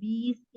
20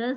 10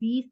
20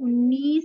19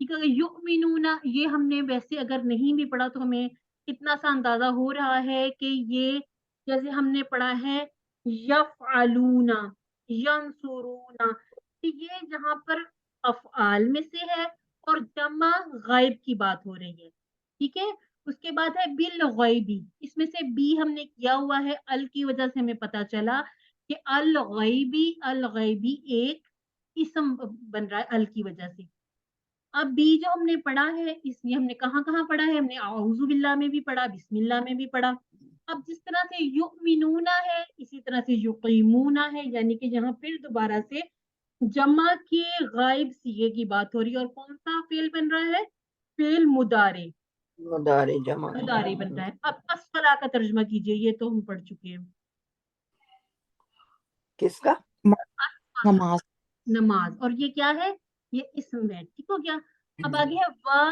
ٹھیک ہے, یؤمنون یہ ہم نے ویسے اگر نہیں بھی پڑھا تو ہمیں اتنا سا اندازہ ہو رہا ہے کہ یہ جیسے ہم نے پڑھا ہے یفعلون, ینصرون, کہ یہ جہاں پر افعال میں سے ہے اور جمع غائب کی بات ہو رہی ہے. ٹھیک ہے, اس کے بعد ہے بالغیبی, اس میں سے بی ہم نے کیا ہوا ہے ال کی وجہ سے ہمیں پتا چلا کہ الغیبی, الغیبی ایک اسم بن رہا ہے ال کی وجہ سے. اب بی جو ہم نے پڑھا ہے اس میں ہم نے کہاں کہاں پڑھا ہے, ہم نے اعوذ باللہ میں بھی پڑھا, بسم اللہ میں بھی پڑھا. اب جس طرح سے یؤمنون ہے اسی طرح سے یقیمون ہے, یعنی کہ یہاں پھر دوبارہ سے جمع کے غائب صیغے کی بات ہو رہی ہے. اور کون سا فعل بن رہا ہے؟ فعل مضارع, مدارے جمع مضارع بن رہا ہے. اب الصلاۃ کا ترجمہ کیجئے, یہ تو ہم پڑھ چکے ہیں. کس کا؟ نماز. نماز, اور یہ کیا ہے؟ یہ اسم ہے. ٹھیک ہو گیا. اب آگے ہے وا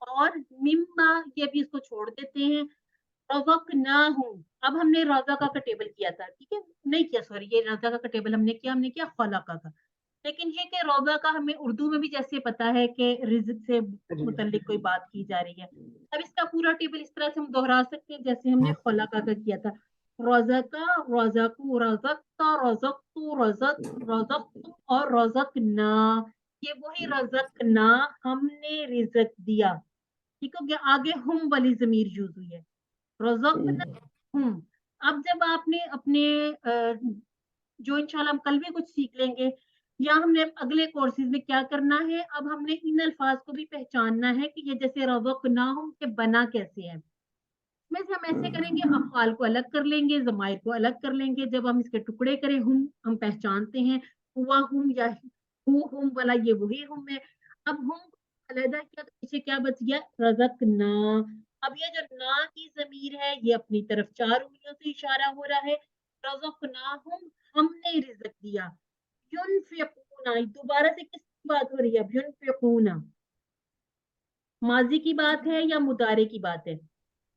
اور مما, یہ بھی اس کو چھوڑ دیتے ہیں. رزقناہم, اب ہم نے رزقہ کا ٹیبل کیا تھا, ٹھیک ہے, نہیں کیا, سوری, یہ رزقہ کا ٹیبل ہم نے کیا خلقہ کا. لیکن یہ کہ رزقہ ہمیں اردو میں بھی جیسے پتا ہے کہ رزق سے متعلق کوئی بات کی جا رہی ہے. اب اس کا پورا ٹیبل اس طرح سے ہم دوہرا سکتے ہیں جیسے ہم نے خلقہ کا کیا تھا. رزقہ, رزقو, رزقتا, رزقتو, رزقت اور رزقنا, یہ وہی رزقنا ہم نے رزق دیا. ٹھیک ہو گیا. آگے ہم والی ضمیر یوز ہوئی ہے, رزقنا ہم. اب جب آپ نے اپنے جو انشاءاللہ ہم کل بھی کچھ سیکھ لیں گے, یا ہم نے اگلے کورسز میں کیا کرنا ہے, اب ہم نے ان الفاظ کو بھی پہچاننا ہے کہ یہ جیسے رزقناہم کے بنا کیسے ہے. میں سے ہم ایسے کریں گے, افعال کو الگ کر لیں گے, ضمائر کو الگ کر لیں گے. جب ہم اس کے ٹکڑے کریں, ہم پہچانتے ہیں ہوا ہم یا ہم والا, یہ وہی ہم ہے. اب ہم علیحدہ کیا, پیچھے کیا بچ گیا؟ رزقنا. اب یہ جو نا کی ضمیر ہے یہ اپنی طرف 4 انگلیوں سے اشارہ ہو رہا ہے. رزقناہم, ہم نے رزق دیا. ینفقون, دوبارہ سے کس کی بات ہو رہی ہے؟ اب ینفقون ماضی کی بات ہے یا مضارع کی بات ہے؟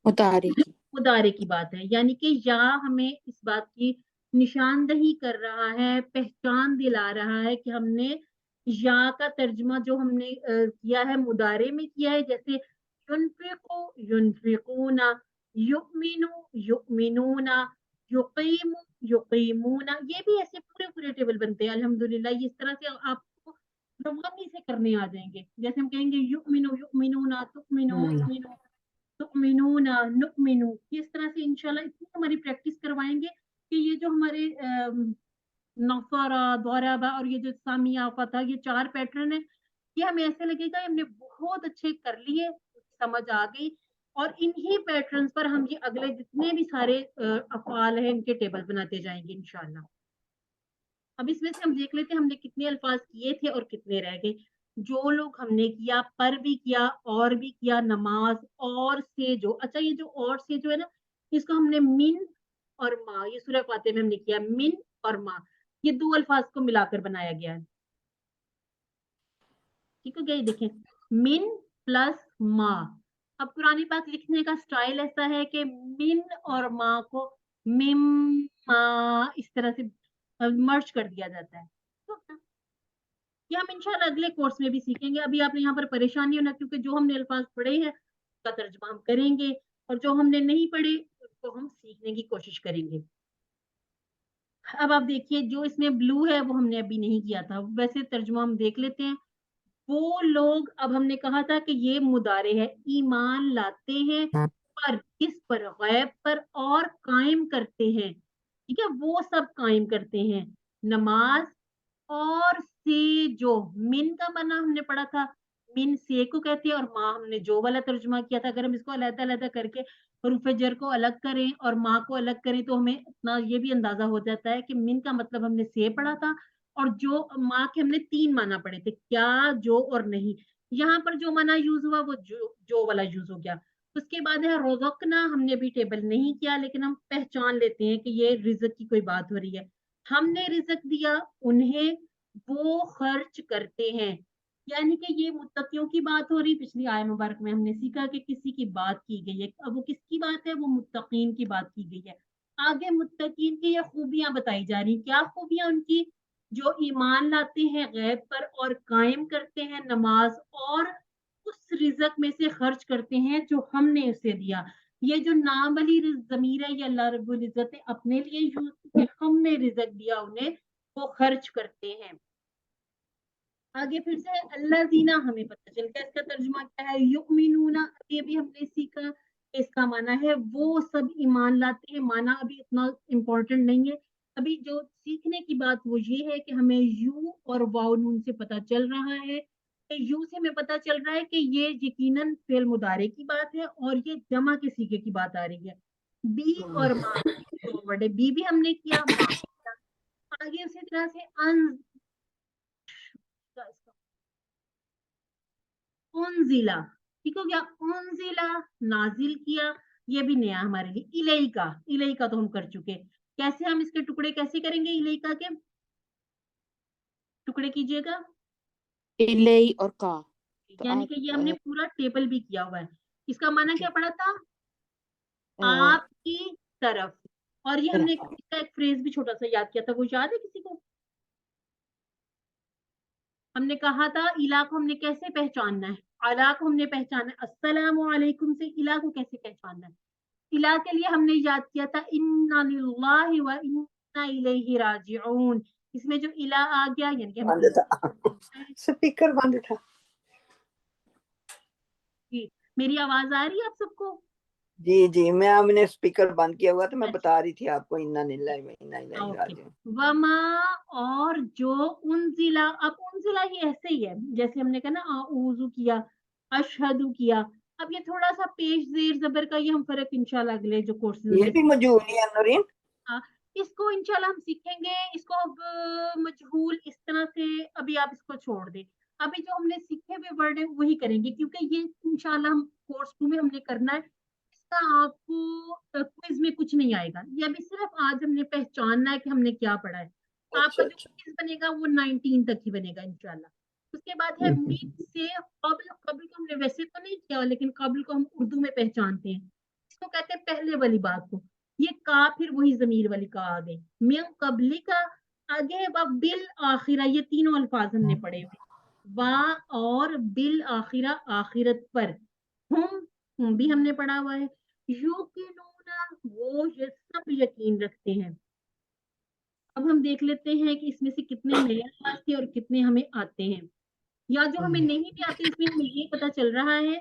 مضارع کی. مضارع کی بات ہے, یعنی کہ یا ہمیں اس بات کی نشاندہی کر رہا ہے, پہچان دلا رہا ہے کہ ہم نے یا کا ترجمہ جو ہم نے کیا ہے مضارع میں کیا ہے, جیسے ینفقو, ینفقون, یؤمنو, یؤمنون, یقیم, یقیمون. یہ بھی ایسے پورے پورے ٹیبل بنتے ہیں الحمدللہ. اس طرح سے آپ کو روانی سے کرنے آ جائیں گے. جیسے ہم کہیں گے یؤمنو, یؤمنون, تؤمنو, یؤمنو, تؤمنون, نؤمنو. اس طرح سے انشاءاللہ اتنی ہماری پریکٹس کروائیں گے کہ یہ جو ہمارے نصارہ, ضربہ اور یہ جو سامیہ, فتح, یہ 4 پیٹرن ہیں, یہ ہمیں ایسے لگے گا ہم نے بہت اچھے کر لیے, سمجھ آ گئی. اور انہی پیٹرنز پر ہم یہ اگلے جتنے بھی سارے افعال ہیں ان کے ٹیبل بناتے جائیں گے انشاءاللہ. اب اس میں سے ہم دیکھ لیتے ہیں ہم نے کتنے الفاظ کیے تھے اور کتنے رہ گئے. جو لوگ ہم نے کیا, پر بھی کیا اور بھی کیا, نماز اور سے جو, اچھا یہ جو اور سے جو ہے نا, اس کو ہم نے من اور ما, یہ سورہ فاتحہ میں ہم نے کیا من اور ما, یہ 2 الفاظ کو ملا کر بنایا گیا ہے. ٹھیک ہے, یہ دیکھیں من پلس ما. اب قرآن پاک لکھنے کا سٹائل ایسا ہے کہ من اور ما کو مم ما اس طرح سے مرج کر دیا جاتا ہے. یہ ہم انشاءاللہ اگلے کورس میں بھی سیکھیں گے. ابھی آپ نے یہاں پر پریشانی ہونا, کیونکہ جو ہم نے الفاظ پڑھے ہیں اس کا ترجمہ ہم کریں گے, اور جو ہم نے نہیں پڑھے اس کو ہم سیکھنے کی کوشش کریں گے. اب آپ دیکھیے جو اس میں بلو ہے وہ ہم نے ابھی نہیں کیا تھا, ویسے ترجمہ ہم دیکھ لیتے ہیں. وہ لوگ, اب ہم نے کہا تھا کہ یہ مضارع ہے, ایمان لاتے ہیں پر, کس پر؟ غیب پر, اور قائم کرتے ہیں. ٹھیک ہے, وہ سب قائم کرتے ہیں. نماز اور سے جو, من کا معنی ہم نے پڑھا تھا, من سے کو کہتے ہیں, اور ماں ہم نے جو والا ترجمہ کیا تھا. اگر ہم اس کو علیحدہ علیحدہ کر کے حروف جر کو الگ کریں اور ماں کو الگ کریں تو ہمیں اتنا یہ بھی اندازہ ہو جاتا ہے کہ من کا مطلب ہم نے سے پڑھا تھا, اور جو ماں کے ہم نے 3 معنی پڑھے تھے, کیا, جو اور نہیں. یہاں پر جو معنی یوز ہوا وہ جو والا یوز ہو گیا. اس کے بعد ہے رزقنا, ہم نے بھی ٹیبل نہیں کیا لیکن ہم پہچان لیتے ہیں کہ یہ رزق کی کوئی بات ہو رہی ہے. ہم نے رزق دیا انہیں, وہ خرچ کرتے ہیں, یعنی کہ یہ متقیوں کی بات ہو رہی. پچھلی آیت مبارک میں ہم نے سیکھا کہ کسی کی بات کی گئی ہے, اب وہ کس کی بات ہے؟ وہ متقین کی بات کی گئی ہے. آگے متقین کی یہ خوبیاں بتائی جا رہی. کیا خوبیاں ان کی؟ جو ایمان لاتے ہیں غیب پر اور قائم کرتے ہیں نماز, اور اس رزق میں سے خرچ کرتے ہیں جو ہم نے اسے دیا. یہ جو نام والی ضمیر ہے یہ اللہ رب العزت نے اپنے لیے یوز کی، ہم نے رزق دیا انہیں، وہ خرچ کرتے ہیں. آگے پھر سے اللہ زینا ہمیں پتہ چلتا ہے اس کا ترجمہ کیا ہے. یؤمنون، یہ بھی ہم نے سیکھا اس کا معنی ہے وہ سب ایمان لاتے ہیں. معنی ابھی اتنا امپورٹنٹ نہیں ہے، ابھی جو سیکھنے کی بات وہ یہ ہے کہ ہمیں یو اور واو نون سے پتہ چل رہا ہے کہ یو سے ہمیں پتہ چل رہا ہے کہ یہ یقیناً فعل مضارع کی بات ہے اور یہ جمع کے سیغے کی بات آ رہی ہے. بی اور ماں دو ورڈ ہے، بی بھی ہم نے کیا، ماں کیا. آگے اسی طرح سے انزلہ، ٹھیک ہو گیا. انزلہ نازل کیا، یہ بھی نیا ہمارے لیے. الیکا، الیکا تو ہم کر چکے. کیسے ہم اس کے ٹکڑے کیسے کریں گے؟ الیکا کے ٹکڑے کیجئے گا. الی اور کا، تو یعنی کہ یہ ہم نے پورا ٹیبل بھی کیا ہوا ہے. اس کا معنی کیا پڑا تھا؟ آپ کی طرف. اور یہ ہم نے اس کا ایک فریز بھی چھوٹا سا یاد کیا تھا، وہ یاد ہے کسی کو؟ ہم نے کہا تھا الہ کو ہم نے کیسے پہچاننا ہے؟ الہ کو ہم نے پہچانا ہے السلام علیکم سے. الہ کو کیسے پہچاننا ہے؟ الہ کے لیے ہم نے یاد کیا تھا انا للہ و انا الیہ راجعون. اس میں جو الہ آ گیا یعنی کہ بند تھا، سپیکر بند تھا. میری آواز آ رہی ہے آپ سب کو؟ جی جی، ہم نے اسپیکر بند کیا ہوا تھا، میں بتا رہی تھی آپ کو انا للہ و انا الیہ راجعون. وما، اور جو انزلہ. اب انزلہ ہی ایسے ہی ہے جیسے ہم نے کہا نا اعوذ کیا، اشہد کیا. اب یہ تھوڑا سا پیش زیر زبر کا یہ ہم فرق انشاءاللہ اگلے جو کورسز یہ بھی مجہول ہے نورین. اس کو انشاءاللہ ہم سیکھیں گے. اس کو اب مجہول اس طرح سے ابھی آپ اس کو چھوڑ دیں. ابھی جو ہم نے سیکھے ہوئے ورڈ ہیں وہی کریں گے کیونکہ یہ انشاءاللہ ہم کورس 2 میں ہم نے کرنا ہے. اس کا آپ کو کوئز میں کچھ نہیں آئے گا. یہ ابھی صرف آج ہم نے پہچاننا ہے کہ ہم نے کیا پڑھا ہے. آپ کا جو کوئز بنے گا وہ 19 تک ہی بنے گا انشاءاللہ. اس کے بعد ہے من سے قبل. قبل کو ہم نے ویسے تو نہیں کیا لیکن قبل کو ہم اردو میں پہچانتے ہیں. اس کو کہتے ہیں پہلے والی بات کو. یہ کا پھر وہی ضمیر والی کا آگے. من قبل کا آگے و بالآخرہ، یہ تینوں الفاظ ہم نے پڑھے ہوئے. وا اور بالآخرہ آخرت پر. ہم بھی ہم نے پڑھا ہوا ہے. یوقنون، وہ یہ سب یقین رکھتے ہیں. اب ہم دیکھ لیتے ہیں کہ اس میں سے کتنے نئے الفاظ تھے اور کتنے ہمیں آتے ہیں. یا جو ہمیں نہیں بھی آتے اس میں ہمیں یہ پتا چل رہا ہے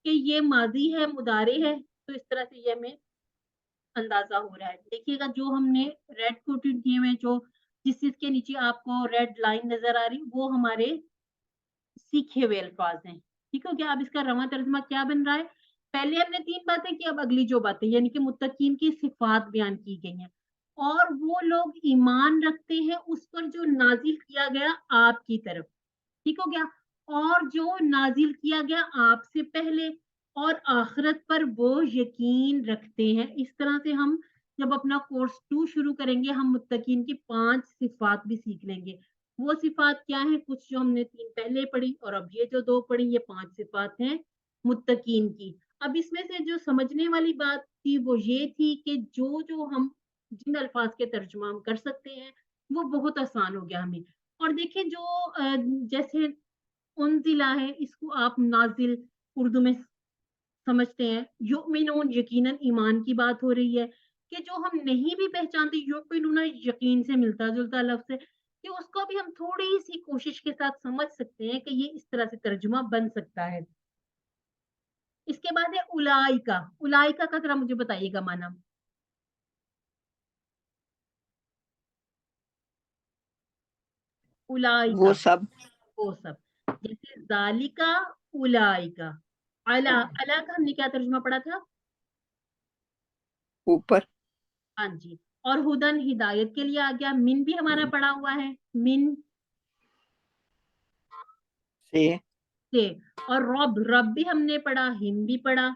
کہ یہ ماضی ہے مضارع ہے، تو اس طرح سے یہ ہمیں اندازہ ہو رہا ہے. دیکھیے گا جو ہم نے ریڈ کوٹڈ کیے ہوئے، جو جس چیز کے نیچے آپ کو ریڈ لائن نظر آ رہی، وہ ہمارے سیکھے ہوئے الفاظ ہیں. ٹھیک ہو گیا. اب اس کا رواں ترجمہ کیا بن رہا ہے؟ پہلے ہم نے 3 باتیں کی، اب اگلی جو باتیں یعنی کہ متقین کی صفات بیان کی گئی ہیں. اور وہ لوگ ایمان رکھتے ہیں اس پر جو نازل کیا گیا آپ کی طرف. ٹھیک ہو گیا. اور جو نازل کیا گیا آپ سے پہلے، اور آخرت پر وہ یقین رکھتے ہیں. اس طرح سے ہم جب اپنا کورس 2 شروع کریں گے ہم متقین کی 5 صفات بھی سیکھ لیں گے. وہ صفات کیا ہیں؟ کچھ جو ہم نے 3 پہلے پڑھی اور اب یہ جو 2 پڑھی، یہ 5 صفات ہیں متقین کی. اب اس میں سے جو سمجھنے والی بات تھی وہ یہ تھی کہ جو ہم جن الفاظ کے ترجمہ ہم کر سکتے ہیں وہ بہت آسان ہو گیا ہمیں. اور دیکھیں جو جیسے انزلہ ہے، اس کو آپ نازل اردو میں سمجھتے ہیں. یؤمنون یقیناً ایمان کی بات ہو رہی ہے. کہ جو ہم نہیں بھی پہچانتے یؤمنون یقین سے ملتا جلتا لفظ ہے، کہ اس کو بھی ہم تھوڑی سی کوشش کے ساتھ سمجھ سکتے ہیں کہ یہ اس طرح سے ترجمہ بن سکتا ہے. اس کے بعد ہے اولائکا. اولائکا کا ذرا مجھے بتائیے گا معنی. اولائکا وہ سب. وہ سب. جیسے ذالکا اولائکا. اعلیٰ کا ہم نے کیا ترجمہ پڑھا تھا؟ اوپر. ہاں جی. اور ہدن ہدایت کے لیے آ گیا. من بھی ہمارا پڑا ہوا ہے، من سے. اور رب بھی ہم نے پڑھا، ہم بھی پڑھا،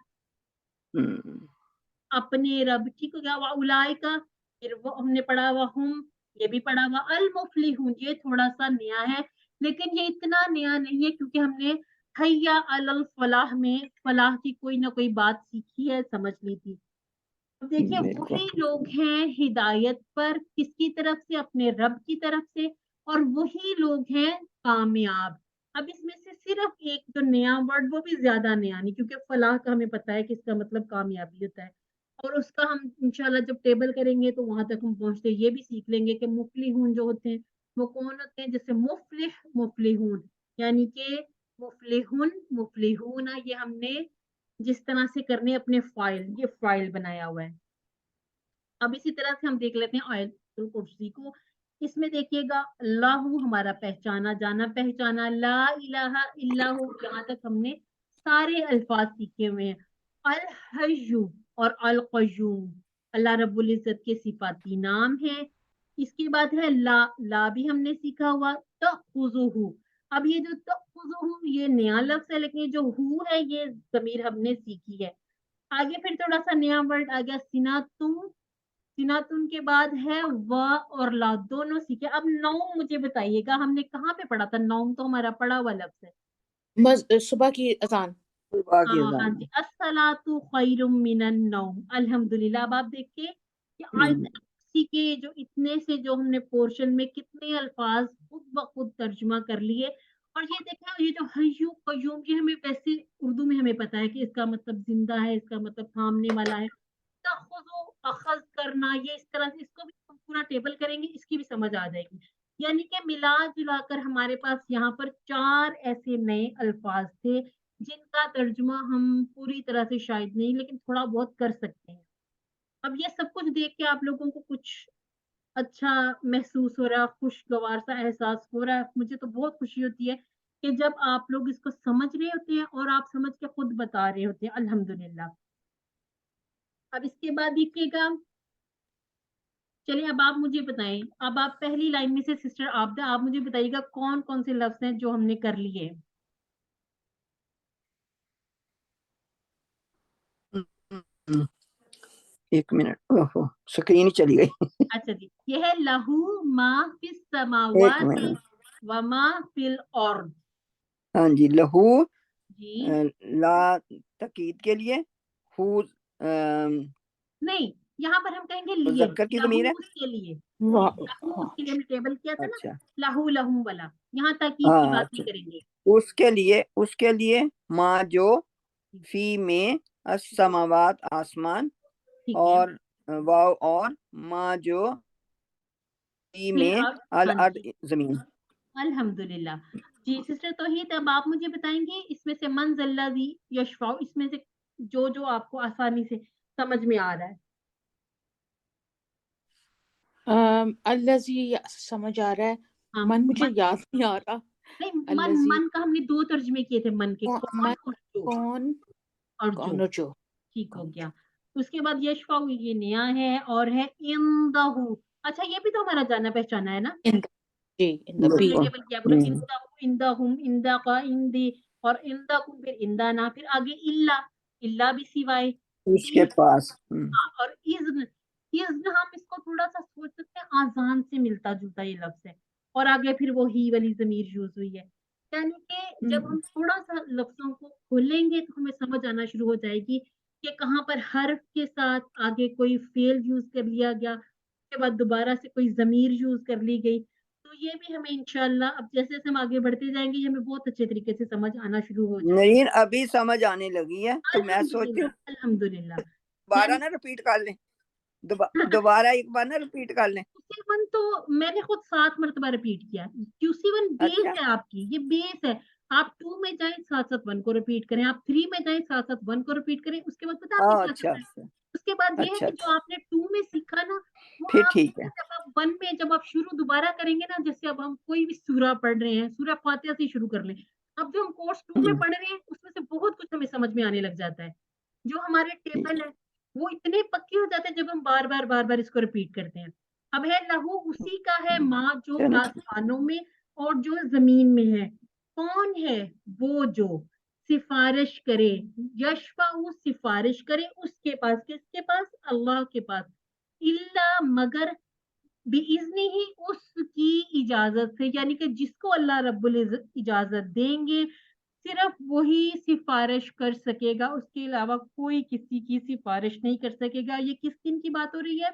اپنے رب. ٹھیک ہو گیا. اولائکا پھر وہ ہم نے پڑھا ہوا ہم، یہ بھی پڑھا ہوا. المفلحون یہ تھوڑا سا نیا ہے لیکن یہ اتنا نیا نہیں ہے کیونکہ ہم نے حیا علی الفلاح میں فلاح کی کوئی نہ کوئی بات سیکھی ہے، سمجھ لی تھی. دیکھیے وہی لوگ ہیں ہدایت پر، کس کی طرف سے؟ اپنے رب کی طرف سے. اور وہی لوگ ہیں کامیاب. اب اس میں سے صرف ایک جو نیا ورڈ وہ بھی زیادہ نیا نہیں، کیونکہ فلاح کا ہمیں پتا ہے کہ اس کا مطلب کامیابی ہوتا ہے، اور اس کا ہم انشاءاللہ جب ٹیبل کریں گے تو وہاں تک ہم پہنچتے یہ بھی سیکھ لیں گے کہ مفلحون جو ہوتے ہیں وہ کون ہوتے ہیں، جیسے مفلح مفلحون، یعنی کہ مفلحون مفلحون یہ ہم نے جس طرح سے کرنے اپنے فائل، یہ فائل بنایا ہوا ہے۔ اب اسی طرح سے ہم دیکھ لیتے ہیں آیت الکرسی کو، اس میں دیکھیے گا اللہ ہمارا پہچانا جانا پہچانا، لا الہ الا ہو، یہاں تک ہم نے سارے الفاظ سیکھے ہوئے ہیں۔ الحی اور القیوم اللہ رب العزت کے صفاتی نام ہیں۔ اس کے بعد ہے لا، لا بھی ہم نے سیکھا ہوا، تأخذہ، اب یہ جو تأخذہ یہ نیا لفظ ہے، لیکن یہ جو ہو ہے یہ ضمیر ہم نے سیکھی ہے۔ آگے پھر تھوڑا سا نیا ورڈ آ گیا سناتم، سناتن کے بعد ہے و اور لا دونوں سیکھے۔ اب نوم مجھے بتائیے گا ہم نے کہاں پہ پڑھا تھا؟ نوم تو ہمارا پڑھا ہوا لفظ ہے، صبح کی اذان۔ صبح کی ہاں اذان جی، الصلاۃ خیر من النوم، الحمدللہ۔ اب آپ دیکھیے کہ آیت میں۔ الکرسی کے جو اتنے سے جو ہم نے پورشن میں کتنے الفاظ خود بخود ترجمہ کر لیے، اور یہ دیکھیں یہ جو حی قیوم یہ ہمیں ویسے اردو میں ہمیں پتا ہے کہ اس کا مطلب زندہ ہے، اس کا مطلب تھامنے والا ہے۔ تاخذ اخذ کرنا، یہ اس طرح سے اس کو بھی ہم پورا ٹیبل کریں گے، اس کی بھی سمجھ آ جائے گی۔ یعنی کہ ملا جلا کر ہمارے پاس یہاں پر 4 ایسے نئے الفاظ تھے جن کا ترجمہ ہم پوری طرح سے شاید نہیں لیکن تھوڑا بہت کر سکتے ہیں۔ اب یہ سب کچھ دیکھ کے آپ لوگوں کو کچھ اچھا محسوس ہو رہا ہے، خوشگوار سا احساس ہو رہا ہے؟ مجھے تو بہت خوشی ہوتی ہے کہ جب آپ لوگ اس کو سمجھ رہے ہوتے ہیں اور آپ سمجھ کے خود بتا رہے ہوتے ہیں، الحمدللہ۔ اب اس کے بعد دیکھیے گا، چلیے اب آپ مجھے بتائیں، اب آپ پہلی لائن میں سے سسٹر عابدہ آپ مجھے بتائیے گا کون کون سے لفظ ہیں جو ہم نے کر لیے؟ ایک منٹ، اوہو سکرین ہی چلی گئی۔ اچھا جی، یہ ہے لہو ما فی ایک السماوات منٹ، وما فی الارض۔ ہاں جی، لہو جی لا تقید کے لیے، ہو نہیں، یہاں پر ہم کہیں گے لیے، مذکر کی لہو ضمیر ہے۔ اس کے لیے، واہ، لہو ہاں، اس کے لیے ہم نے ٹیبل کیا تھا نا، اچھا لہو لہو والا، یہاں تاکید کی ہاں، بات اچھا نہیں کریں گے۔ اس کے لیے ماں جو فی میں السماوات آسمان، ٹھیک ہے، اور واو اور ماں جو فی فی میں الارض، ہاں الارض جی، زمین۔ الحمدللہ۔ جی سسٹر توحید، اب آپ مجھے بتائیں گے اس میں سے من ذا الذی یشفع، اس میں سے جو جو آپ کو آسانی سے سمجھ میں آ رہا ہے۔ الذی سمجھ آ رہا ہے، ہاں من مجھے من، یاد نہیں آ رہا۔ نہیں من، الذی من کا ہم نے 2 ترجمے کیے تھے، من کے کون من، اور جو، کون اور جو، کون اور جو۔ ٹھیک ہو گیا۔ اس کے بعد یشفع یہ نیا ہے اور ہے اندہ، اچھا یہ بھی تو ہمارا جانا پہچانا ہے نا، جی ان دا ہم بی۔ نے ٹیبل کیا بولو اندہ اندہم اندہ کا اندی، اور اندہ کو پھر اندہ نہ، پھر آگے اللہ، اللہ بھی سوائے، اس بھی، کے پاس۔ ہاں، اور اذن، اذن ہم اس کو تھوڑا سا سوچ سکتے ہیں آزان سے ملتا جلتا یہ لفظ ہے، اور آگے پھر وہ ہی والی ضمیر یوز ہوئی ہے۔ یعنی کہ جب ہم تھوڑا سا لفظوں کو کھولیں گے تو ہمیں سمجھ آنا شروع ہو جائے گی کہ کہاں پر حرف کے ساتھ آگے کوئی فعل یوز کر لیا گیا، اس کے بعد دوبارہ سے کوئی ضمیر یوز کر لی گئی، تو یہ بھی ہمیں انشاءاللہ اب جیسے جیسے ہم آگے بڑھتے جائیں گے یہ ہمیں بہت اچھے طریقے سے سمجھ آنا شروع ہو جائے نہیں ابھی سمجھ آنے لگی ہے، گا۔ تو میں سوچتی الحمدللہ ہوں الحمدللہ، دوبارہ یعنی نہ رپیٹ کر لیں، دوبارہ ایک بار نہ رپیٹ کر لیں۔ QC1 تو میں نے خود 7 مرتبہ ریپیٹ کیا۔ QC1 بیس اچھا ہے آپ کی، یہ بیس ہے، آپ 2 میں جائیں ساتھ ساتھ 1 کو ریپیٹ کریں، آپ 3 میں جائیں ساتھ ساتھ 1 کو ریپیٹ کریں، اس کے بعد پتا آپ نے کیا اچھا کرنا ہے، اس کے بعد یہ ہے اچھا کہ جو اچھا، آپ نے 2 میں سیکھا نا وہ پھر آپ ٹھیک ہے۔ جب آپ 1 میں جب آپ شروع دوبارہ کریں گے نا، جیسے اب ہم کوئی بھی سورہ پڑھ رہے ہیں، سورہ فاتحہ سے شروع کر لیں، اب جو ہم کورس 2 میں پڑھ رہے ہیں اس میں سے بہت کچھ ہمیں سمجھ میں آنے لگ جاتا ہے، جو ہمارے ٹیبل ہے وہ اتنے پکے ہو جاتے ہیں جب ہم بار بار بار بار اس کو ریپیٹ کرتے ہیں۔ اب ہے لہو اسی کا ہے ماں جو چلو آسمانوں میں اور جو زمین میں ہے، کون ہے وہ جو سفارش کرے، یشفع سفارش کرے اس کے پاس، کس کے پاس؟ اللہ کے پاس، اللہ مگر بِإِذْنِ ہی اس کی اجازت سے، یعنی کہ جس کو اللہ رب العزت اجازت دیں گے صرف وہی سفارش کر سکے گا، اس کے علاوہ کوئی کسی کی سفارش نہیں کر سکے گا۔ یہ کس دن کی بات ہو رہی ہے؟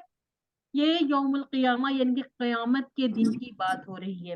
یہ یوم القیامہ یعنی کہ قیامت کے دن کی بات ہو رہی ہے۔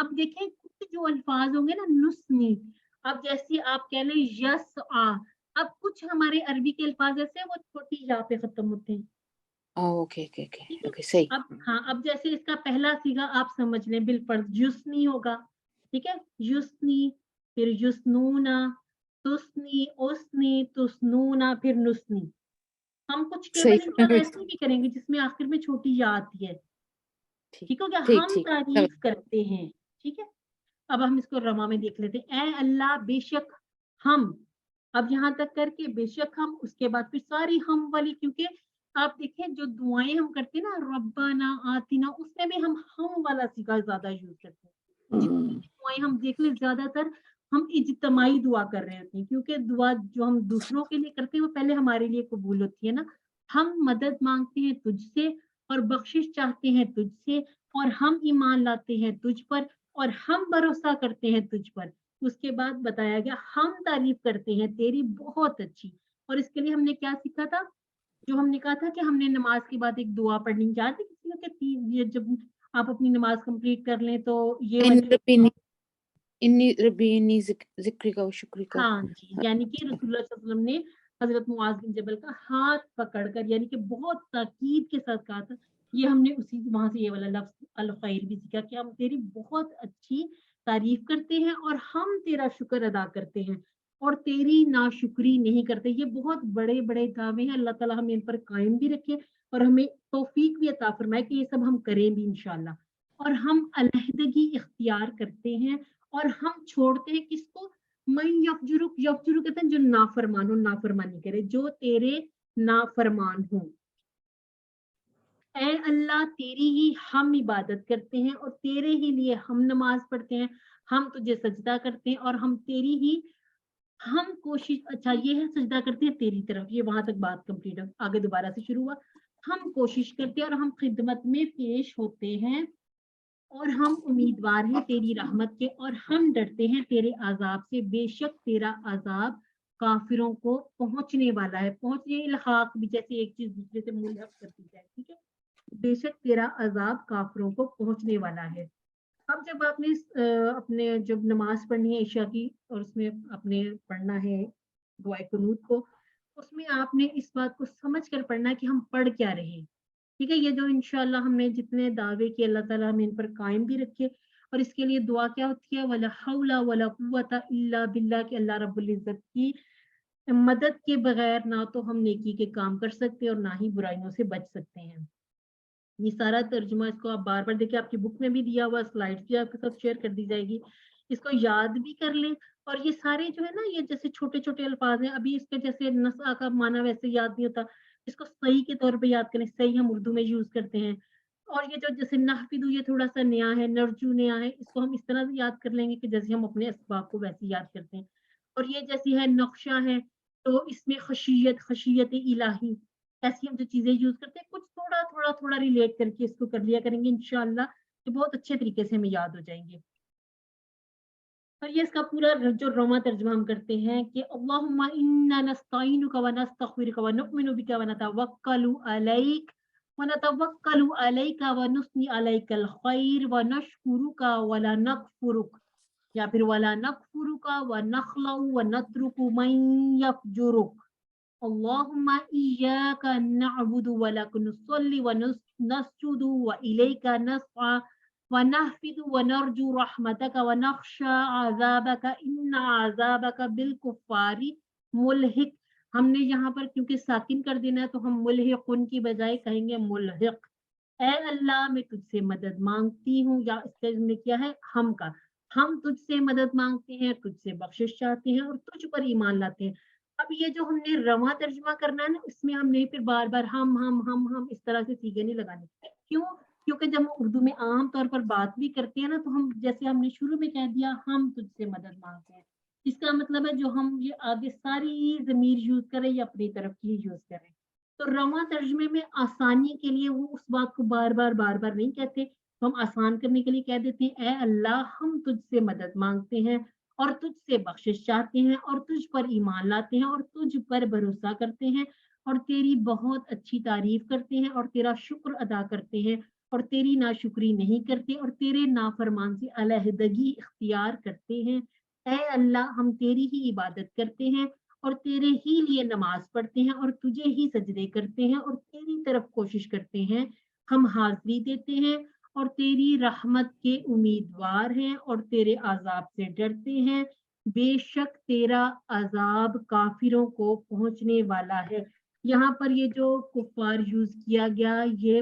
اب دیکھیں کچھ جو الفاظ ہوں گے نا نسنی، اب جیسے آپ کہہ لیں یس آ، اب کچھ ہمارے عربی کے الفاظ ایسے ہیں وہ چھوٹی یا پہ ختم ہوتے ہیں، اوکے اوکے ٹھیک ہے؟ اوکے صحیح. اب ہاں اب جیسے اس کا پہلا سیگا آپ سمجھ لیں بالفرض یسنی ہوگا، ٹھیک ہے، یسنی، پھر یسنونا، تسنی، اسنی، تسنونا، پھر نسنی. ہم کچھ ٹیبل انشاءاللہ ایسے بھی کریں گے جس میں آخر میں چھوٹی یا آتی ہے، ٹھیک ہو گیا، ٹھیک ہم ٹھیک تعریف کرتے ہیں، ٹھیک ہے. اب ہم اس کو رما میں دیکھ لیتے ہیں. اے اللہ بے شک ہم، اب یہاں تک کر کے بے شک ہم، اس کے بعد پھر ساری ہم والی، کیونکہ آپ دیکھیں جو دعائیں ہم کرتے ہیں نا ربنا آتنا، اس میں بھی ہم والا صیغہ زیادہ یوز کرتے ہیں. جتنی بھی دعائیں ہم دیکھ لیں زیادہ تر ہم اجتماعی دعا کر رہے ہوتے ہیں، کیونکہ دعا جو ہم دوسروں کے لیے کرتے ہیں وہ پہلے ہمارے لیے قبول ہوتی ہے نا. ہم مدد مانگتے ہیں تجھ سے اور بخشش چاہتے ہیں تجھ سے، اور ہم ایمان لاتے ہیں تجھ پر اور ہم بھروسہ کرتے ہیں تجھ پر. اس کے بعد بتایا گیا ہم تعریف کرتے ہیں تیری بہت اچھی. اور اس کے لیے ہم نے کیا سیکھا تھا، جو ہم نے کہا تھا کہ ہم نے نماز کے بعد ایک دعا پڑھنی، یاد ہے کسی کو کہ یہ جب آپ اپنی نماز کمپلیٹ کر لیں تو یہ والی، انی ربی انی ذکری کا و شکری کا. ہاں جی، یعنی کہ رسول اللہ صلی اللہ علیہ وسلم نے حضرت معاذ بن جبل کا ہاتھ پکڑ کر یعنی کہ بہت تاکید کے ساتھ کہا تھا. یہ ہم نے اسی وہاں سے یہ والا لفظ الخیر بھی سیکھا کہ ہم تیری بہت اچھی تعریف کرتے ہیں اور ہم تیرا شکر ادا کرتے ہیں اور تیری ناشکری نہیں کرتے. یہ بہت بڑے بڑے دعوے ہیں، اللہ تعالیٰ ہمیں ان پر قائم بھی رکھے اور ہمیں توفیق بھی عطا فرمائے کہ یہ سب ہم کریں بھی انشاءاللہ. اور ہم علیحدگی اختیار کرتے ہیں اور ہم چھوڑتے ہیں کس کو، میں یفجرک، یفجرک کہتے ہیں جو نافرمان ہو، نافرمانی کرے، جو تیرے نافرمان ہوں. اے اللہ تیری ہی ہم عبادت کرتے ہیں اور تیرے ہی لیے ہم نماز پڑھتے ہیں، ہم تجھے سجدہ کرتے ہیں اور ہم تیری ہی ہم کوشش، اچھا یہ ہے سجدہ کرتے ہیں تیری طرف، یہ وہاں تک بات کمپلیٹ ہے. آگے دوبارہ سے شروع ہوا، ہم کوشش کرتے ہیں اور ہم خدمت میں پیش ہوتے ہیں اور ہم امیدوار ہیں تیری رحمت کے اور ہم ڈرتے ہیں تیرے عذاب سے، بے شک تیرا عذاب کافروں کو پہنچنے والا ہے. پہنچنے الحاق بھی، جیسے ایک چیز دوسرے سے ملحق کرتی جائے، ٹھیک ہے، بے شک تیرا عذاب کافروں کو پہنچنے والا ہے. اب جب آپ نے اپنے جب نماز پڑھنی ہے عشاء کی اور اس میں اپنے پڑھنا ہے دعائے قنوت کو، اس میں آپ نے اس بات کو سمجھ کر پڑھنا ہے کہ ہم پڑھ کیا رہے ہیں، ٹھیک ہے. یہ جو انشاءاللہ ہم نے جتنے دعوے کیے اللہ تعالیٰ ہمیں ان پر قائم بھی رکھے. اور اس کے لیے دعا کیا ہوتی ہے، ولا حول ولا قوت الا باللہ، کہ اللہ رب العزت کی مدد کے بغیر نہ تو ہم نیکی کے کام کر سکتے اور نہ ہی برائیوں سے بچ سکتے ہیں. یہ سارا ترجمہ اس کو آپ بار بار دیکھیں، آپ کی بک میں بھی دیا ہوا، سلائڈ بھی آپ کے ساتھ شیئر کر دی جائے گی، اس کو یاد بھی کر لیں. اور یہ سارے جو ہے نا یہ جیسے چھوٹے چھوٹے الفاظ ہیں، ابھی اس کے جیسے نسا کا معنی ویسے یاد نہیں ہوتا، اس کو صحیح کے طور پہ یاد کریں، صحیح ہم اردو میں یوز کرتے ہیں. اور یہ جو جیسے نحفظ یہ تھوڑا سا نیا ہے، نرجو نیا ہے، اس کو ہم اس طرح سے یاد کر لیں گے کہ جیسے ہم اپنے اسباب کو ویسے یاد کرتے ہیں. اور یہ جیسی ہے نقشہ ہے تو اس میں خشیت، خشیت الہی، ایسی ہم جو چیزیں یوز کرتے ہیں کچھ تھوڑا تھوڑا تھوڑا ریلیٹ کر کے اس کو کر لیا کریں گے انشاءاللہ، تو بہت اچھے طریقے سے ہمیں یاد ہو جائیں گے. اور یہ اس کا پورا جو روما ترجمہ ہم کرتے ہیں کہ اللہم انا نستعینک و نستغفرک و نؤمن بک و نتوکل علیک ونتوکل علیک ونثنی علیک الخیر ونشکرک ولا نکفرک، یا پھر ولا نکفرک ونخلع ونترک من یفجرک. اللہم ایاک نعبد ولک نصلی ونسجد والیک نسعی ونحفظ ونرجو رحمتک ونخشى عذابک ان عذابک بالکفار ملحق. ہم نے یہاں پر کیونکہ ساکن کر دینا ہے تو ہم ملحقن کی بجائے کہیں گے ملحق. اے اللہ میں تجھ سے مدد مانگتی ہوں، یا اس کے میں کیا ہے ہم کا، ہم تجھ سے مدد مانگتے ہیں، تجھ سے بخشش چاہتے ہیں اور تجھ پر ایمان لاتے ہیں. اب یہ جو ہم نے رواں ترجمہ کرنا ہے نا، اس میں ہم نے پھر بار بار ہم اس طرح سے سیگے نہیں لگانے. کیوں؟ کیونکہ جب ہم اردو میں عام طور پر بات بھی کرتے ہیں نا تو ہم جیسے ہم نے شروع میں کہہ دیا ہم تجھ سے مدد مانگتے ہیں، اس کا مطلب ہے جو ہم یہ آگے ساری ضمیر یوز کریں یا اپنی طرف کی یوز کریں. تو رواں ترجمے میں آسانی کے لیے وہ اس بات کو بار بار نہیں کہتے، تو ہم آسان کرنے کے لیے کہہ دیتے ہیں اے اللہ ہم تجھ سے مدد مانگتے ہیں اور تجھ سے بخشش چاہتے ہیں اور تجھ پر ایمان لاتے ہیں اور تجھ پر بھروسہ کرتے ہیں اور تیری بہت اچھی تعریف کرتے ہیں اور تیرا شکر ادا کرتے ہیں اور تیری ناشکری نہیں کرتے اور تیرے نافرمان سے علیحدگی اختیار کرتے ہیں۔ اے اللہ ہم تیری ہی عبادت کرتے ہیں اور تیرے ہی لیے نماز پڑھتے ہیں اور تجھے ہی سجدے کرتے ہیں اور تیری طرف کوشش کرتے ہیں، ہم حاضری دیتے ہیں اور تیری رحمت کے امیدوار ہیں اور تیرے عذاب سے ڈرتے ہیں، بے شک تیرا عذاب کافروں کو پہنچنے والا ہے۔ یہاں پر یہ جو کفار یوز کیا گیا، یہ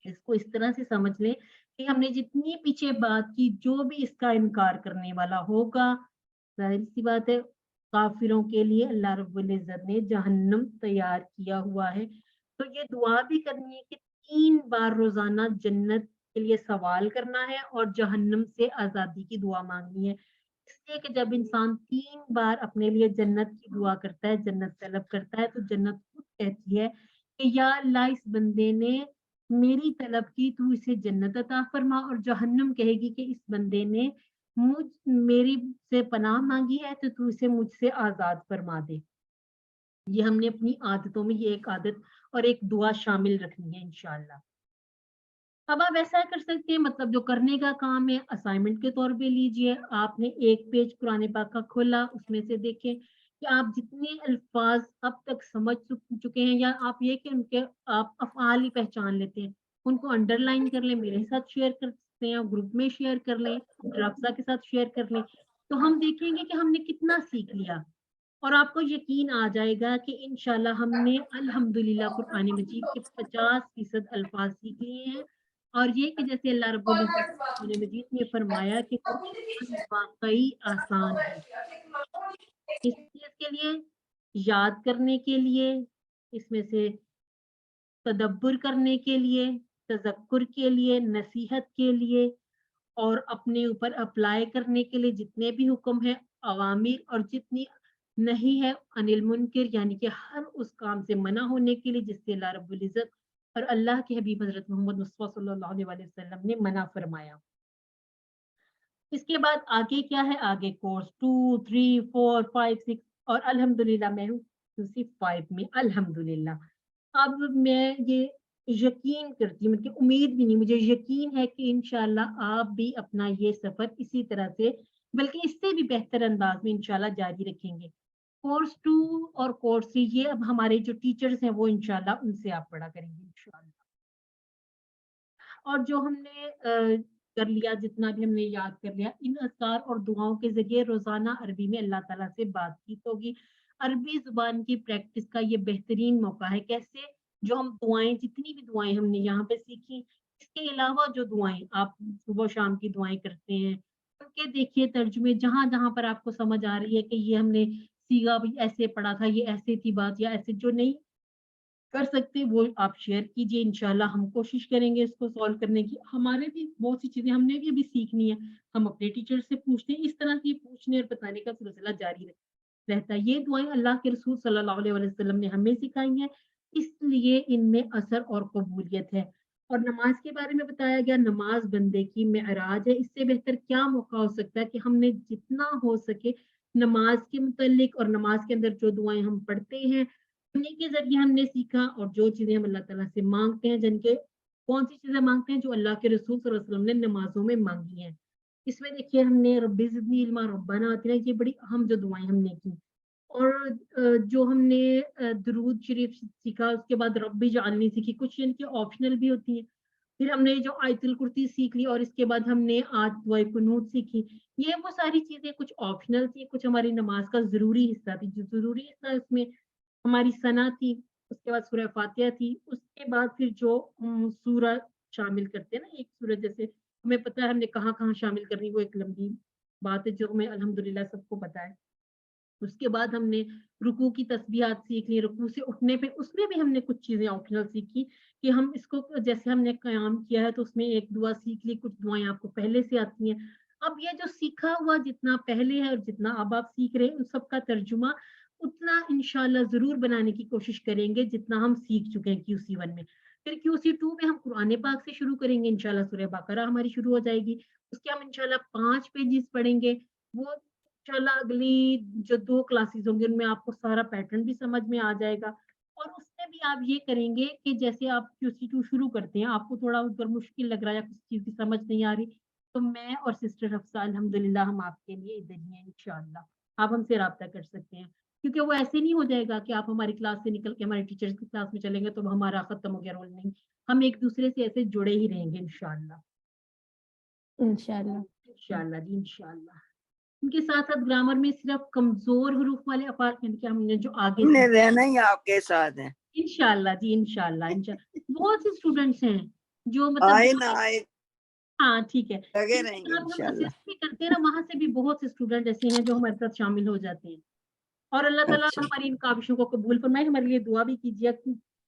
اس کو اس طرح سے سمجھ لیں کہ ہم نے جتنی پیچھے بات کی، جو بھی اس کا انکار کرنے والا ہوگا، ظاہر سی بات ہے کافروں کے لیے اللہ رب العزت نے جہنم تیار کیا ہوا ہے۔ تو یہ دعا بھی کرنی ہے کہ 3 بار روزانہ جنت کے لیے سوال کرنا ہے اور جہنم سے آزادی کی دعا مانگنی ہے، اس لیے کہ جب انسان 3 بار اپنے لیے جنت کی دعا کرتا ہے، جنت طلب کرتا ہے، تو جنت خود کہتی ہے کہ یا اللہ اس بندے نے میری طلب کی، تو اسے جنت عطا فرما، اور جہنم کہے گی کہ اس بندے نے میری سے پناہ مانگی ہے تو اسے مجھ سے آزاد فرما دے۔ یہ ہم نے اپنی عادتوں میں یہ ایک عادت اور ایک دعا شامل رکھنی ہے انشاءاللہ۔ اب آپ ایسا کر سکتے ہیں، مطلب جو کرنے کا کام ہے اسائنمنٹ کے طور پہ لیجئے، آپ نے ایک پیج قرآن پاک کا کھولا، اس میں سے دیکھیں کہ آپ جتنے الفاظ اب تک سمجھ چکے ہیں، یا آپ یہ کہ ان کے آپ افعال ہی پہچان لیتے ہیں، ان کو انڈر لائن کر لیں، میرے ساتھ شیئر کر سکتے ہیں، گروپ میں شیئر کر لیں، ڈاکٹر کے ساتھ شیئر کر لیں، تو ہم دیکھیں گے کہ ہم نے کتنا سیکھ لیا، اور آپ کو یقین آ جائے گا کہ انشاءاللہ ہم نے الحمدللہ قرآن مجید کے 50% الفاظ سیکھ لیے ہیں، اور یہ کہ جیسے اللہ رب العزت قرآن مجید میں فرمایا کہ قرآن واقعی آسان ہے، اس چیز کے لیے، یاد کرنے کے لیے، اس میں سے تدبر کرنے کے لیے، تذکر کے لیے، نصیحت کے لیے، اور اپنے اوپر اپلائی کرنے کے لیے جتنے بھی حکم ہیں، عوامر، اور جتنی نہیں ہے انل منکر، یعنی کہ ہر اس کام سے منع ہونے کے لیے جس سے اللہ رب العزت اور اللہ کے حبیب حضرت محمد مصطفیٰ صلی اللہ علیہ وسلم نے منع فرمایا۔ اس کے بعد آگے کیا ہے؟ آگے کورس 2 3 4 5 6، اور الحمدللہ میں ہوں صرف 5 میں الحمدللہ۔ اب میں یہ یقین کرتی ہوں کہ امید بھی نہیں، مجھے یقین ہے کہ انشاءاللہ آپ بھی اپنا یہ سفر اسی طرح سے بلکہ اس سے بھی بہتر انداز میں انشاءاللہ جاری رکھیں گے۔ کورس 2 اور کورس 3 یہ اب ہمارے جو ٹیچرز ہیں وہ انشاءاللہ ان سے آپ پڑھا کریں گے انشاءاللہ۔ اور جو ہم نے کر لیا، جتنا بھی ہم نے یاد کر لیا، ان اذکار اور دعاؤں کے ذریعے روزانہ عربی میں اللہ تعالیٰ سے بات چیت ہوگی۔ عربی زبان کی پریکٹس کا یہ بہترین موقع ہے۔ کیسے؟ جو ہم دعائیں، جتنی بھی دعائیں ہم نے یہاں پہ سیکھی، اس کے علاوہ جو دعائیں آپ صبح و شام کی دعائیں کرتے ہیں، ان کے دیکھیے ترجمے، جہاں جہاں پر آپ کو سمجھ آ رہی ہے کہ یہ ہم نے سیگا بھی ایسے پڑھا تھا، یہ ایسے تھی بات، یا ایسے جو نہیں کر سکتے وہ آپ شیئر کیجئے، انشاءاللہ ہم کوشش کریں گے اس کو سولو کرنے کی۔ ہمارے بھی بہت سی چیزیں ہم نے بھی ابھی سیکھنی ہے، ہم اپنے ٹیچر سے پوچھتے ہیں، اس طرح سے پوچھنے اور بتانے کا سلسلہ جاری رہتا ہے۔ یہ دعائیں اللہ کے رسول صلی اللہ علیہ وسلم نے ہمیں سکھائی ہیں، اس لیے ان میں اثر اور قبولیت ہے۔ اور نماز کے بارے میں بتایا گیا، نماز بندے کی معراج ہے، اس سے بہتر کیا موقع ہو سکتا ہے کہ ہم نے جتنا ہو سکے نماز کے متعلق اور نماز کے اندر جو دعائیں ہم پڑھتے ہیں انہیں کے ذریعے ہم نے سیکھا، اور جو چیزیں ہم اللہ تعالیٰ سے مانگتے ہیں، جن کے کون سی چیزیں مانگتے ہیں جو اللہ کے رسول صلی اللہ علیہ وسلم نے نمازوں میں مانگی ہیں۔ اس میں دیکھیے ہم نے رب زدنی علما، ربنا آتنا، یہ بڑی اہم جو دعائیں ہم نے کی، اور جو ہم نے درود شریف سیکھا، اس کے بعد رب اجعلنی سیکھی، کچھ ان کی آپشنل بھی ہوتی ہیں۔ پھر ہم نے جو آیت الکرسی سیکھ لی، اور اس کے بعد ہم نے آج دعائے قنوت سیکھی۔ یہ وہ ساری چیزیں کچھ آپشنل تھی، کچھ ہماری نماز کا ضروری حصہ تھی۔ جو ضروری حصہ اس میں ہماری ثنا تھی، اس کے بعد سورہ فاتحہ تھی، اس کے بعد پھر جو سورہ شامل کرتے ہیں نا، ایک سورہ جیسے ہمیں پتہ ہے ہم نے کہاں کہاں شامل کرنی، وہ ایک لمبی بات ہے جو ہمیں الحمدللہ سب کو پتہ ہے۔ اس کے بعد ہم نے رکوع کی تسبیحات سیکھ لی، رکوع سے اٹھنے پہ اس میں بھی ہم نے کچھ چیزیں آپشنل سیکھی کہ ہم اس کو جیسے ہم نے قیام کیا ہے تو اس میں ایک دعا سیکھ لی، کچھ دعائیں آپ کو پہلے سے آتی ہیں۔ اب یہ جو سیکھا ہوا جتنا پہلے ہے اور جتنا اب آپ سیکھ رہے ہیں، ان سب کا ترجمہ اتنا انشاءاللہ ضرور بنانے کی کوشش کریں گے جتنا ہم سیکھ چکے ہیں QC1 میں۔ پھر QC2 میں ہم قرآن پاک سے شروع کریں گے، انشاءاللہ سورہ بقرہ ہماری شروع ہو جائے گی، اس کے ہم انشاءاللہ 5 پیجز پڑھیں گے۔ وہ انشاءاللہ اگلی جو 2 کلاسز ہوں گے ان میں آپ کو سارا پیٹرن بھی سمجھ میں آ جائے گا۔ اور اس میں بھی آپ یہ کریں گے کہ جیسے آپ QC2 شروع کرتے ہیں، آپ کو تھوڑا اوپر مشکل لگ رہا ہے یا کسی چیز کی سمجھ نہیں آ رہی، تو میں اور سسٹر حفصہ الحمدللہ ہم آپ کے لیے ادھر ہی ہیں انشاءاللہ، آپ ہم سے رابطہ کر سکتے ہیں، کیونکہ وہ ایسے نہیں ہو جائے گا کہ آپ ہماری کلاس سے نکل کے ہمارے ٹیچرز کی کلاس میں چلیں گے تو ہمارا ختم ہو گیا رول، نہیں، ہم ایک دوسرے سے ایسے جڑے ہی رہیں گے انشاءاللہ انشاءاللہ. انشاءاللہ جی انشاءاللہ. ان کے ساتھ ساتھ گرامر میں صرف کمزور حروف والے افعال یعنی کہ ہم نے جو آگے ہم نے رہنا ہی آپ کے ساتھ ہے، انشاءاللہ جی انشاءاللہ بہت سے اسٹوڈنٹس ہیں جو مطلب آئے نہ آئے ہاں ٹھیک ہے، لگے لیکن رہیں گے آپ ہم انشاءاللہ. اسسٹ بھی کرتے ہیں نا، وہاں سے بھی بہت سے اسٹوڈنٹ ایسے ہیں جو ہمارے ساتھ شامل ہو جاتے ہیں، اور اللہ تعالیٰ اچھا ہماری ان کاوشوں کو قبول فرمائے. ہمارے لیے دعا بھی کیجیے،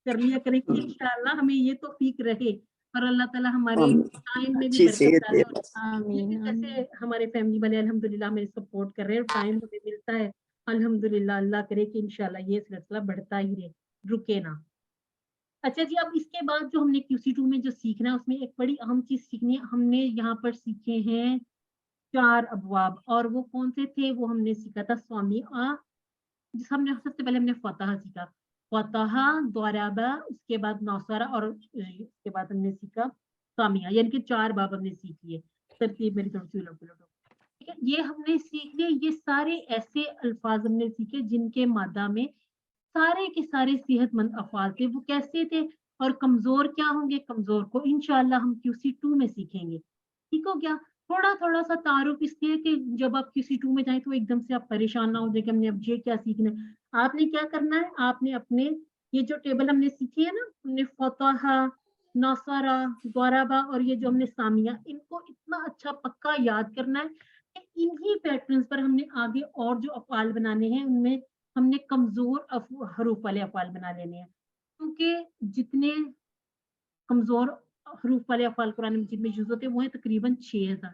کر لیا کریں کہ انشاءاللہ ہمیں یہ توفیق رہے اور اللہ تعالیٰ ہمارے ٹائم میں بھی اچھی برکت صحت ڈالے. دے اور بس. آمین لیکن آمین. جیسے ہمارے فیملی والے الحمدللہ ہمیں سپورٹ کر رہے ہیں اور ٹائم ہمیں ملتا ہے الحمدللہ، اللہ کرے کہ انشاءاللہ یہ سلسلہ بڑھتا ہی رہے، رکے نہ. اچھا جی، اب اس کے بعد جو ہم نے QC2 میں جو سیکھنا ہے اس میں ایک بڑی اہم چیز سیکھنی ہے. ہم نے یہاں پر سیکھے ہیں 4 ابواب، اور وہ کون سے تھے؟ وہ ہم نے سیکھا تھا سوامی جس ہم نے سب سے پہلے ہم نے فتح سیکھا، فتح، ضربہ، اس کے بعد نوسرا، اور اس کے بعد ہم نے سیکھا سامیہ، یعنی کہ 4 باب ہم نے سیکھ لیے. ترتیب میری تھوڑی سی الٹ پلٹ ہو. ٹھیک ہے، یہ ہم نے سیکھ لیے. یہ سارے ایسے الفاظ ہم نے سیکھے جن کے مادہ میں سارے کے سارے صحت مند افعال تھے. وہ کیسے تھے اور کمزور کیا ہوں گے؟ کمزور کو انشاءاللہ ہم QC2 میں سیکھیں گے. ٹھیک ہو گیا؟ تھوڑا سا تعارف اس لیے کہ جب آپ QC2 میں جائیں تو ایک دم سے آپ پریشان نہ ہو جائے کہ ہم نے اب یہ کیا سیکھنا ہے. آپ نے کیا کرنا ہے؟ آپ نے اپنے یہ جو ٹیبل ہم نے سیکھی ہے نا، ہم نے فتح، نصرہ، ضربہ اور یہ جو ہم نے سامیہ، ان کو اتنا اچھا پکا یاد کرنا ہے کہ انہی پیٹرنز پر ہم نے آگے اور جو افعال بنانے ہیں ان میں ہم نے کمزور حروف والے افعال بنا لینے ہیں، کیونکہ جتنے کمزور حروف والے افعال قرآن مجید میں یوز ہوتے ہیں وہ ہیں تقریباً 6000.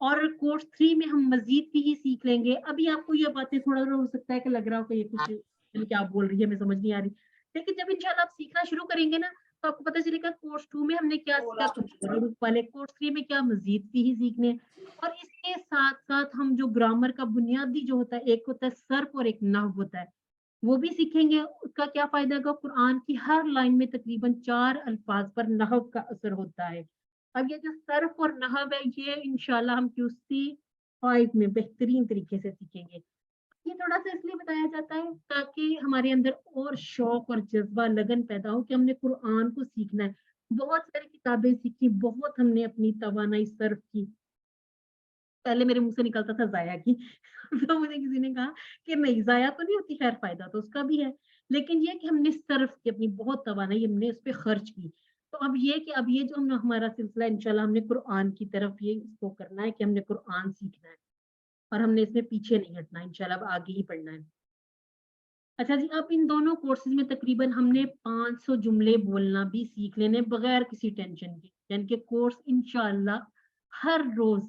اور کورس 3 میں ہم مزید بھی ہی سیکھ لیں گے. ابھی آپ کو یہ باتیں تھوڑا ہو سکتا ہے کہ لگ رہا ہو کہ یہ کچھ کیا آپ بول رہی ہے، ہمیں سمجھ نہیں آ رہی، لیکن جب انشاءاللہ آپ سیکھنا شروع کریں گے نا تو آپ کو پتہ چلے گا کورس 2 میں ہم نے کیا سیکھا کمزور حروف والے، کورس 3 میں کیا مزید بھی ہی سیکھنے. اور اس کے ساتھ ساتھ ہم جو گرامر کا بنیادی جو ہوتا ہے، ایک ہوتا ہے صرف اور ایک نحو ہوتا ہے، وہ بھی سیکھیں گے. اس کا کیا فائدہ ہوگا؟ قرآن کی ہر لائن میں تقریباً 4 الفاظ پر نحو کا اثر ہوتا ہے. اب یہ جو صرف اور نحو ہے یہ انشاءاللہ ہم QC5 میں بہترین طریقے سے سیکھیں گے. یہ تھوڑا سا اس لیے بتایا جاتا ہے تاکہ ہمارے اندر اور شوق اور جذبہ لگن پیدا ہو کہ ہم نے قرآن کو سیکھنا ہے. بہت ساری کتابیں سیکھی، بہت ہم نے اپنی توانائی صرف کی. پہلے میرے منہ سے نکلتا تھا ضائع کی تو مجھے کسی نے کہا کہ نہیں، ضائع تو نہیں ہوتی، خیر فائدہ تو اس کا بھی ہے، لیکن یہ کہ ہم نے صرف کی اپنی بہت توانائی ہم نے اس پہ خرچ کی. تو اب یہ کہ اب یہ جو ہمارا سلسلہ انشاءاللہ ہم نے قرآن کی طرف یہ اس کو کرنا ہے کہ ہم نے قرآن سیکھنا ہے اور ہم نے اس میں پیچھے نہیں ہٹنا، انشاءاللہ اب آگے ہی پڑھنا ہے. اچھا جی، اب ان دونوں کورسز میں تقریباً ہم نے 500 جملے بولنا بھی سیکھ لینے بغیر کسی ٹینشن کے، یعنی کہ کورس انشاءاللہ ہر روز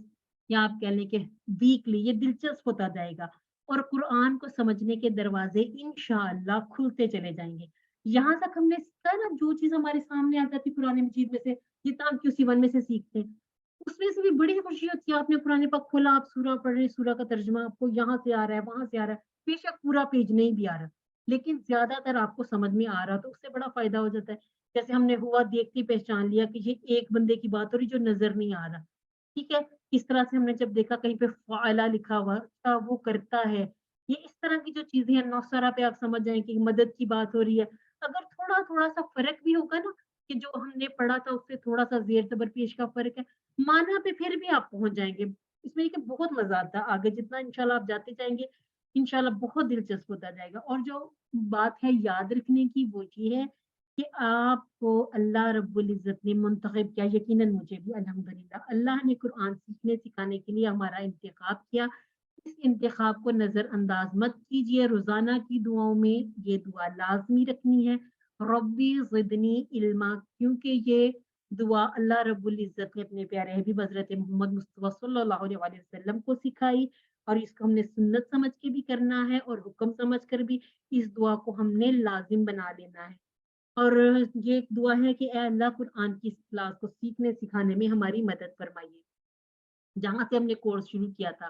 یا آپ کہہ لیں کہ ویکلی یہ دلچسپ ہوتا جائے گا اور قرآن کو سمجھنے کے دروازے انشاءاللہ کھلتے چلے جائیں گے. یہاں تک ہم نے سیکھا نا، جو چیز ہمارے سامنے آ جاتی قرآن مجید میں سے، جتنا ہم QC1 میں سے سیکھتے ہیں اس میں سے بھی بڑی خوشی ہوتی ہے. آپ نے قرآن پاک کھولا، آپ سورہ پڑھ رہے، سورہ کا ترجمہ آپ کو یہاں سے آ رہا ہے، وہاں سے آ رہا ہے، بے شک پورا پیج نہیں بھی آ رہا لیکن زیادہ تر آپ کو سمجھ میں آ رہا تو اس سے بڑا فائدہ ہو جاتا ہے. جیسے ہم نے ہوا دیکھتی پہچان لیا کہ یہ ایک بندے کی بات ہو رہی جو نظر نہیں آ رہا. ٹھیک ہے، اس طرح سے ہم نے جب دیکھا کہیں پہ فعلا لکھا ہوا وہ کرتا ہے، یہ اس طرح کی جو چیزیں ہیں. نوسرا پہ آپ سمجھ جائیں کہ مدد کی بات ہو رہی ہے. اگر تھوڑا سا فرق بھی ہوگا نا کہ جو ہم نے پڑھا تھا اس سے تھوڑا سا زیر زبر پیش کا فرق ہے، مانا پہ پھر بھی آپ پہنچ جائیں گے. اس میں کہ بہت مزہ آتا ہے آگے جتنا انشاءاللہ آپ جاتے جائیں گے انشاءاللہ بہت دلچسپ ہوتا جائے گا. اور جو بات ہے یاد رکھنے کی وہ یہ ہے کہ آپ کو اللہ رب العزت نے منتخب کیا، یقیناً مجھے بھی الحمدللہ اللہ نے قرآن سیکھنے سکھانے کے لیے ہمارا انتخاب کیا. اس انتخاب کو نظر انداز مت کیجیے. روزانہ کی دعاؤں میں یہ دعا لازمی رکھنی ہے، ربی زدنی علما، کیونکہ یہ دعا اللہ رب العزت نے اپنے پیارے حبیب حضرت محمد مصطفیٰ صلی اللہ علیہ وسلم کو سکھائی، اور اس کو ہم نے سنت سمجھ کے بھی کرنا ہے اور حکم سمجھ کر بھی اس دعا کو ہم نے لازم بنا لینا ہے. اور یہ ایک دعا ہے کہ اے اللہ قرآن کی اس کلاس کو سیکھنے سکھانے میں ہماری مدد فرمائیے. جہاں سے ہم نے کورس شروع کیا تھا